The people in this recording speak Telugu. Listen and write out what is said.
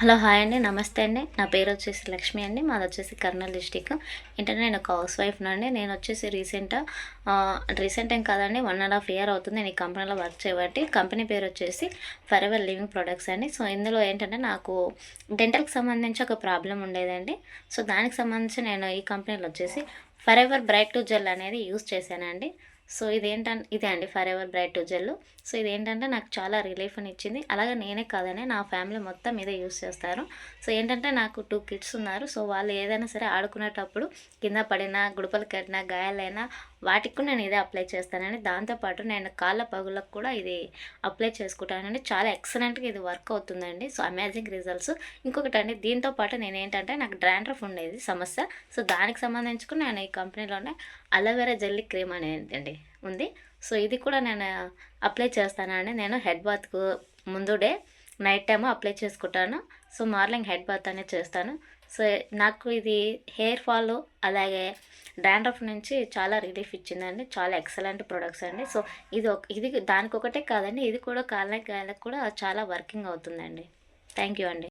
హలో హాయ్ అండి, నమస్తే అండి. నా పేరు వచ్చేసి లక్ష్మి అండి. మాది వచ్చేసి కర్నూలు డిస్టిక్. ఏంటంటే నేను ఒక హౌస్ వైఫ్ నండి. నేను వచ్చేసి రీసెంట్ ఏం కాదండి, 1.5 ఇయర్ అవుతుంది నేను ఈ కంపెనీలో వర్క్ చేయబట్టి. కంపెనీ పేరు వచ్చేసి ఫర్ ఎవర్ లివింగ్ ప్రొడక్ట్స్ అండి. సో ఇందులో ఏంటంటే నాకు డెంటల్కి సంబంధించి ఒక ప్రాబ్లం ఉండేదండి. సో దానికి సంబంధించి నేను ఈ కంపెనీలో వచ్చేసి for ever bright to gel అనేది యూస్ చేశానండి. సో ఇదే అండి for ever bright to gel. So ఇదేంటంటే నాకు చాలా రిలీఫ్ని ఇచ్చింది. అలాగే నేనే కాదని నా ఫ్యామిలీ మొత్తం ఇదే యూస్ చేస్తారు. సో ఏంటంటే నాకు 2 కిడ్స్ ఉన్నారు. సో వాళ్ళు ఏదైనా సరే ఆడుకునేటప్పుడు కింద పడినా, గుడపలు కట్టినా, గాయాలైనా వాటికి కూడా నేను ఇదే అప్లై చేస్తానండి. దాంతోపాటు నేను కాళ్ళ పగులకు కూడా ఇది అప్లై చేసుకుంటానండి. చాలా ఎక్సలెంట్గా ఇది వర్క్ అవుతుందండి. So amazing results. ఇంకొకటండి, దీంతో పాటు నేనేంటంటే నాకు డ్రాండ్రఫ్ ఉండేది సమస్య. సో దానికి సంబంధించి కూడా నేను ఈ కంపెనీలోనే అలోవెరా జెల్లీ క్రీమ్ అనేది అండి ఉంది. సో ఇది కూడా నేను అప్లై చేస్తానండి. నేను హెడ్ బాత్కు ముందు నైట్ టైము అప్లై చేసుకుంటాను. సో మార్నింగ్ హెడ్ బాత్ అనేది చేస్తాను. సో నాకు ఇది హెయిర్ ఫాల్ అలాగే డాండ్రఫ్ నుంచి చాలా రిలీఫ్ ఇచ్చిందండి. చాలా ఎక్సలెంట్ ప్రొడక్ట్స్ అండి. సో ఇది దానికొకటే కాదండి, ఇది కూడా కాళ్ళకి గాయాలకు కూడా చాలా వర్కింగ్ అవుతుందండి. థ్యాంక్ యూ అండి.